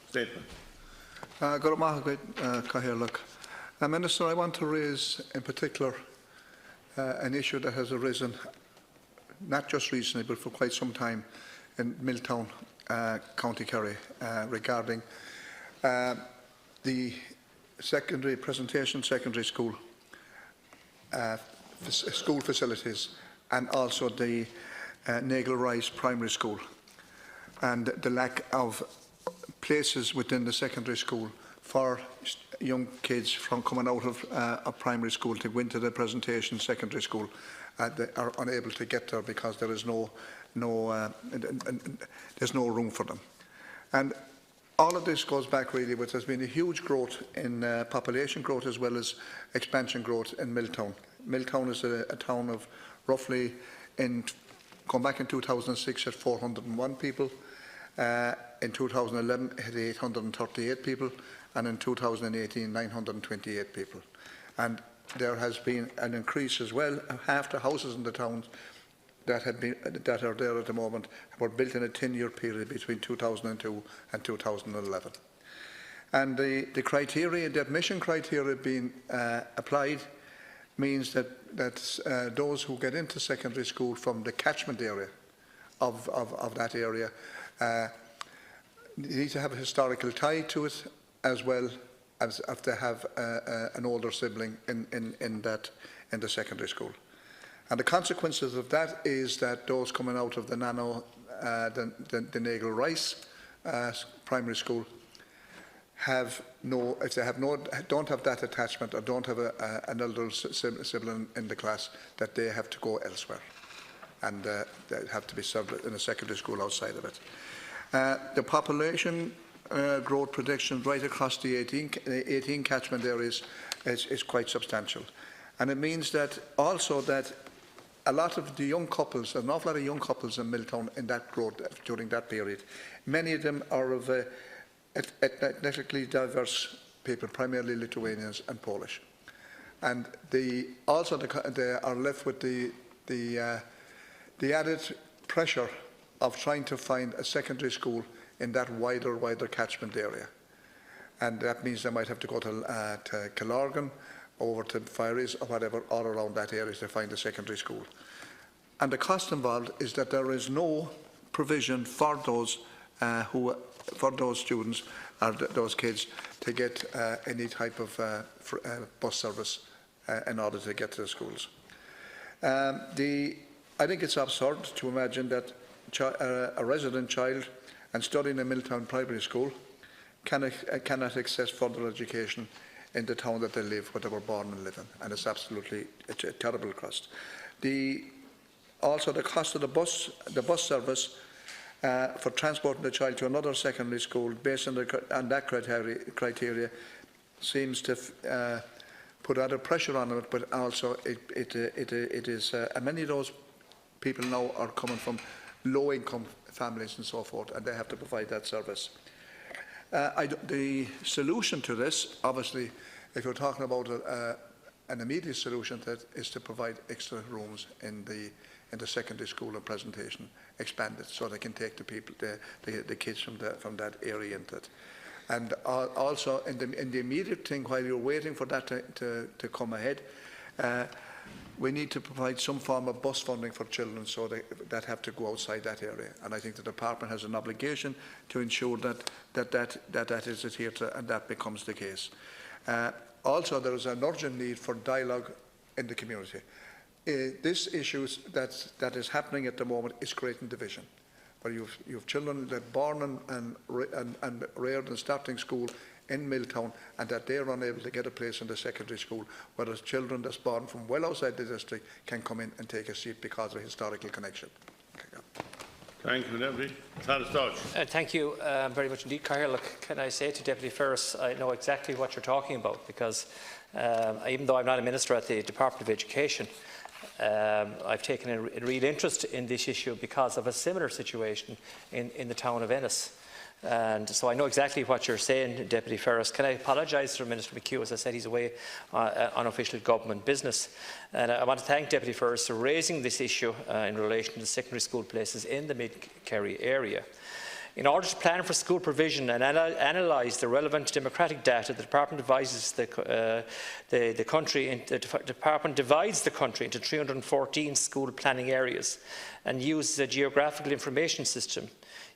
statement. Minister, I want to raise in particular an issue that has arisen not just recently but for quite some time in Milltown, County Kerry, regarding the secondary school school facilities and also the Nagle Rice Primary School, and the lack of places within the secondary school for young kids from coming out of primary school to go into the presentation secondary school. They are unable to get there because there is there's no room for them. And all of this goes back really with there's been a huge growth in population growth as well as expansion growth in Milltown. Milltown is a town of roughly, come back in 2006, had 401 people. In 2011, it had 838 people, and in 2018, 928 people. And there has been an increase as well. Half the houses in the town that are there at the moment were built in a 10-year period between 2002 and 2011. And the criteria, the admission criteria being applied means that those who get into secondary school from the catchment area of that area need to have a historical tie to it, as well as if they have an older sibling in the secondary school. And the consequences of that is that those coming out of the Nagle Rice primary school don't have that attachment or don't have an elder sibling in the class, that they have to go elsewhere and they have to be served in a secondary school outside of it. The population growth predictions right across the 18 catchment areas is quite substantial, and it means that also that a lot of the young couples, an awful lot of young couples in Milltown in that growth during that period, many of them are of ethnically diverse people, primarily Lithuanians and Polish, and they are left with the added pressure of trying to find a secondary school in that wider catchment area, and that means they might have to go to Killorgan, over to Ferris or whatever, all around that area to find a secondary school. And the cost involved is that there is no provision for those students or those kids to get any type of bus service in order to get to the schools. I think it's absurd to imagine that a resident child and studying in Milltown Primary School cannot access further education in the town that they live, where they were born and live in, and it's a terrible cost. Also, the cost of the bus service for transporting the child to another secondary school, based on that criteria, seems to put added pressure on it. But also, it is many of those people now are coming from low-income families and so forth, and they have to provide that service. The solution to this, obviously, if you're talking about an immediate solution, that is to provide extra rooms in the secondary school and presentation, expand it so they can take the kids from that area into it. And also in the immediate thing, while you're waiting for that to come ahead, we need to provide some form of bus funding for children so that have to go outside that area. And I think the department has an obligation to ensure that is adhered to, and that becomes the case. Also, there is an urgent need for dialogue in the community. This issue that is happening at the moment is creating division, where you have children that are born and reared and starting school in Milltown, and that they are unable to get a place in the secondary school, whereas children that's born from well outside the district can come in and take a seat because of a historical connection. Thank you, Deputy. Taoiseach. Thank you very much indeed, Cahill. Look, can I say to Deputy Ferris, I know exactly what you're talking about, because even though I'm not a minister at the Department of Education, I've taken a real interest in this issue because of a similar situation in the town of Ennis. And so I know exactly what you're saying, Deputy Ferris. Can I apologise to Minister McHugh? As I said, he's away on official government business. And I want to thank Deputy Ferris for raising this issue in relation to secondary school places in the mid-Kerry area. In order to plan for school provision and analyse the relevant demographic data, the Department divides the country into 314 school planning areas and uses a geographical information system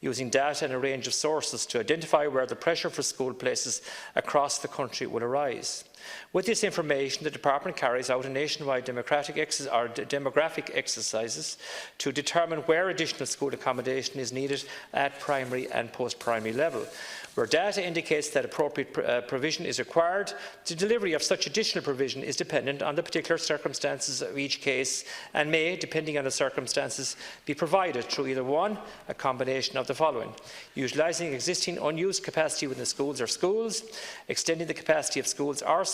using data and a range of sources to identify where the pressure for school places across the country will arise. With this information, the Department carries out a nationwide demographic exercises to determine where additional school accommodation is needed at primary and post-primary level. Where data indicates that appropriate provision is required, the delivery of such additional provision is dependent on the particular circumstances of each case and may, depending on the circumstances, be provided through either one, a combination of the following: utilising existing unused capacity within the schools or schools, extending the capacity of schools, or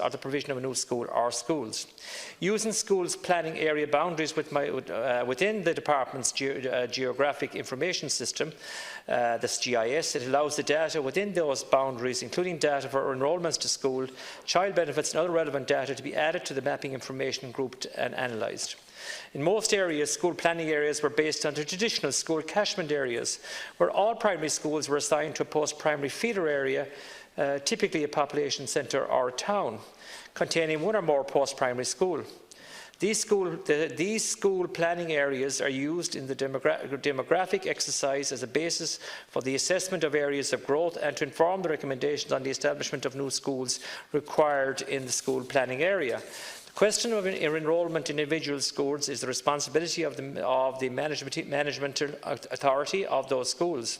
the provision of a new school or schools. Using schools' planning area boundaries within the Department's geographic information system, this GIS, it allows the data within those boundaries, including data for enrolments to school, child benefits and other relevant data, to be added to the mapping information grouped and analysed. In most areas, school planning areas were based on the traditional school catchment areas, where all primary schools were assigned to a post-primary feeder area, typically a population centre or a town, containing one or more post-primary schools. These school planning areas are used in the demographic exercise as a basis for the assessment of areas of growth and to inform the recommendations on the establishment of new schools required in the school planning area. The question of enrolment in individual schools is the responsibility of the management authority of those schools.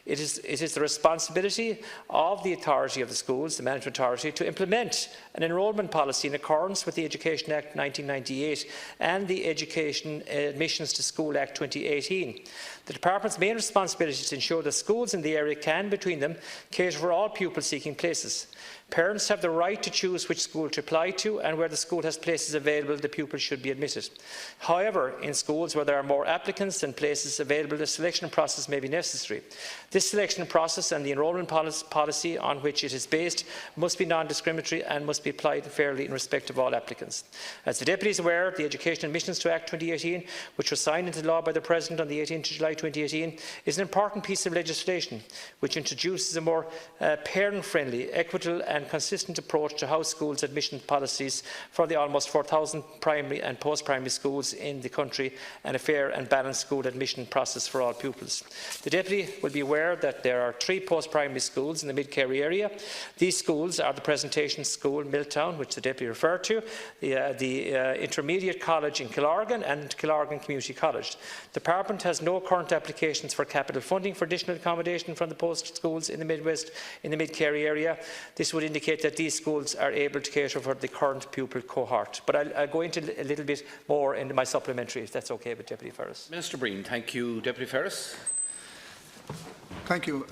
It is the responsibility of the authority of the schools, the management authority, to implement an enrolment policy in accordance with the Education Act 1998 and the Education Admissions to School Act 2018. The Department's main responsibility is to ensure that schools in the area can, between them, cater for all pupils seeking places. Parents have the right to choose which school to apply to, and where the school has places available, the pupils should be admitted. However, in schools where there are more applicants than places available, the selection process may be necessary. This selection process and the enrolment policy on which it is based must be non-discriminatory and must be applied fairly in respect of all applicants. As the Deputy is aware, the Education Admissions to Act 2018, which was signed into law by the President on the 18th of July 2018, is an important piece of legislation which introduces a more parent-friendly, equitable and consistent approach to how schools' admission policies for the almost 4,000 primary and post-primary schools in the country, and a fair and balanced school admission process for all pupils. The Deputy will be aware that there are 3 post-primary schools in the mid-Kerry area. These schools are the Presentation School, Milltown, which the Deputy referred to, the Intermediate College in Killorgan and Killorgan Community College. The Department has no current applications for capital funding for additional accommodation from the post schools in the Midwest, in the mid-Kerry area. This would indicate that these schools are able to cater for the current pupil cohort. But I'll go into a little bit more in my supplementary, if that's okay with Deputy Ferris. Minister Breen. Thank you. Deputy Ferris. Thank you,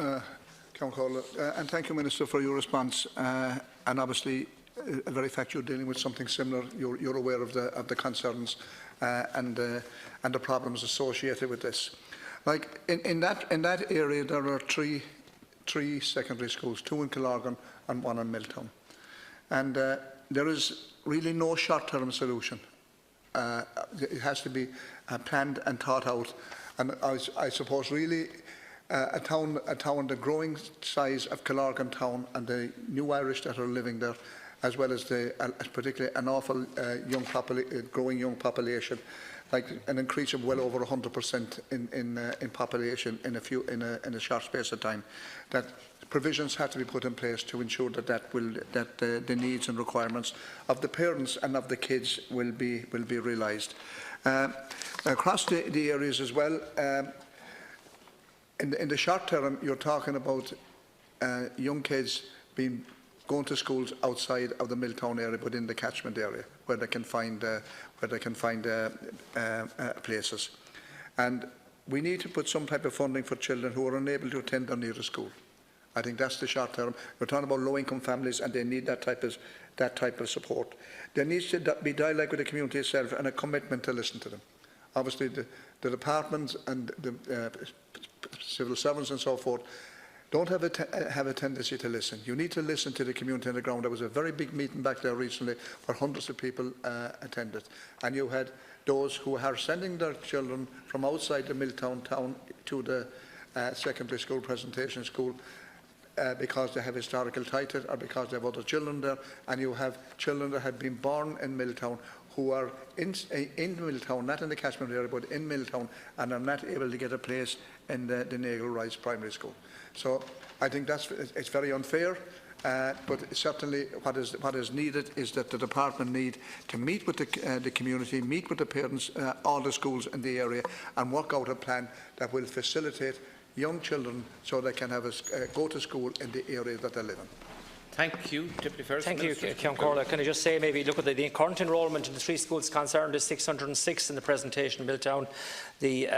Councillor, and thank you, Minister, for your response. And obviously, a very fact you're dealing with something similar. You're aware of the concerns and the problems associated with this. Like in that area, there are three secondary schools, 2 in Killorgan and 1 in Milltown, and there is really no short-term solution. It has to be planned and thought out, and I suppose really a town the growing size of Killorgan town and the new Irish that are living there, as well as particularly an awful growing young population, like an increase of well over 100% in population in a short space of time, that provisions have to be put in place to ensure that the needs and requirements of the parents and of the kids will be realised. Across the areas as well, in the short term, you're talking about young kids going to schools outside of the Milltown area, but in the catchment area, where they can find places. And we need to put some type of funding for children who are unable to attend their nearest school. I think that's the short term. We're talking about low-income families, and they need that type of support. There needs to be dialogue with the community itself and a commitment to listen to them. Obviously, the departments and the civil servants and so forth don't have a tendency to listen. You need to listen to the community on the ground. There was a very big meeting back there recently where hundreds of people attended, and you had those who are sending their children from outside the Milltown town to secondary school, presentation school, because they have historical title or because they have other children there, and you have children that have been born in Milltown who are in Milltown, not in the catchment area, but in Milltown, and are not able to get a place in the Nagle Rise Primary School. So I think it's very unfair. But certainly what is needed is that the department need to meet with the community, meet with the parents, all the schools in the area, and work out a plan that will facilitate young children so they can have go to school in the area that they live in. Thank you, Deputy Ferris. Thank you, Count Corla. Can I just say, maybe look at the current enrolment in the 3 schools concerned is 606 in the presentation in Milltown. The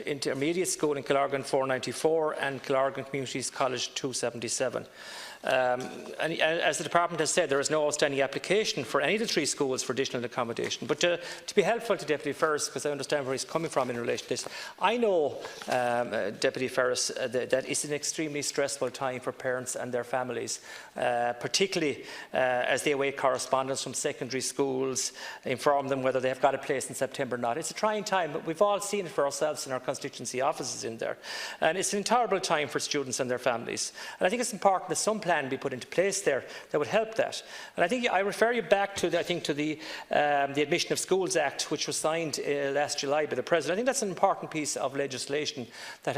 intermediate school in Killargan 494 and Killargan Communities College 277. And as the department has said, there is no outstanding application for any of the 3 schools for additional accommodation. But to be helpful to Deputy Ferris, because I understand where he's coming from in relation to this, I know, Deputy Ferris, that it's an extremely stressful time for parents and their families, particularly as they await correspondence from secondary schools, inform them whether they have got a place in September or not. It's a trying time, but we've all seen it for ourselves in our constituency offices in there. And it's an intolerable time for students and their families. And I think it's important that some plan be put into place there that would help that. And I think I refer you back to the Admission of Schools Act, which was signed last July by the President. I think that's an important piece of legislation that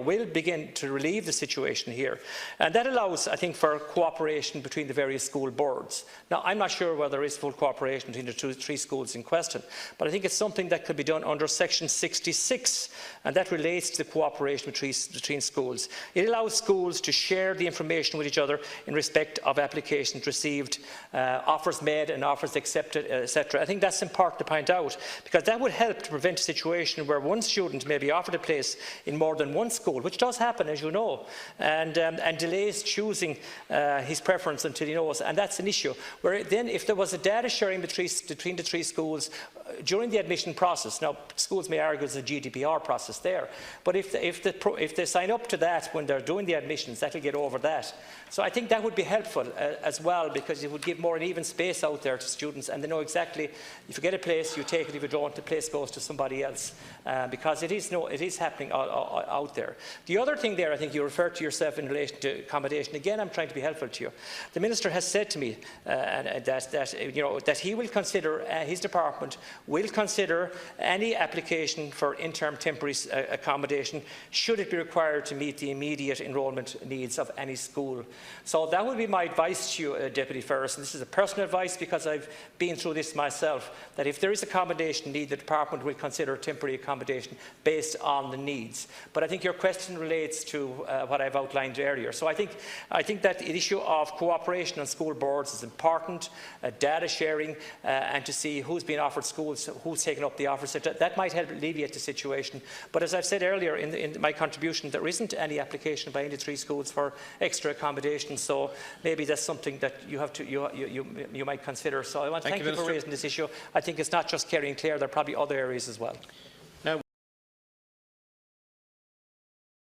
will begin to relieve the situation here, and that allows, I think, for cooperation between the various school boards. Now, I'm not sure whether there is full cooperation between the 3 schools in question, but I think it's something that could be done under Section 66, and that relates to the cooperation between schools. It allows schools to share the information with each other in respect of applications received, offers made and offers accepted, etc. I think that's important to point out, because that would help to prevent a situation where one student may be offered a place in more than one school, which does happen, as you know, and delays choosing his preference until he knows, and that's an issue. Where then, if there was a data sharing between the 3 schools during the admission process, now schools may argue there's a GDPR process there, but if they sign up to that when they're doing the admissions, that will get over that. So I think that would be helpful as well, because it would give more an even space out there to students, and they know exactly, if you get a place, you take it. If you don't, the place goes to somebody else, because it is happening out there. The other thing there, I think you referred to yourself in relation to accommodation. Again, I'm trying to be helpful to you. The Minister has said to me that he will consider, his department will consider any application for interim temporary accommodation should it be required to meet the immediate enrolment needs of any school. So that would be my advice to you, Deputy Ferris, and this is a personal advice because I've been through this myself, that if there is accommodation need, the department will consider temporary accommodation based on the needs. But I think your question relates to what I've outlined earlier. So I think that the issue of cooperation on school boards is important, data sharing, and to see who's been offered schools, who's taken up the offers. That might help alleviate the situation. But as I've said earlier in my contribution, there isn't any application by any 3 schools for extra accommodation. So maybe that's something that you might consider. So I want to thank you for raising this issue. I think it's not just Kerry and Clare, there are probably other areas as well.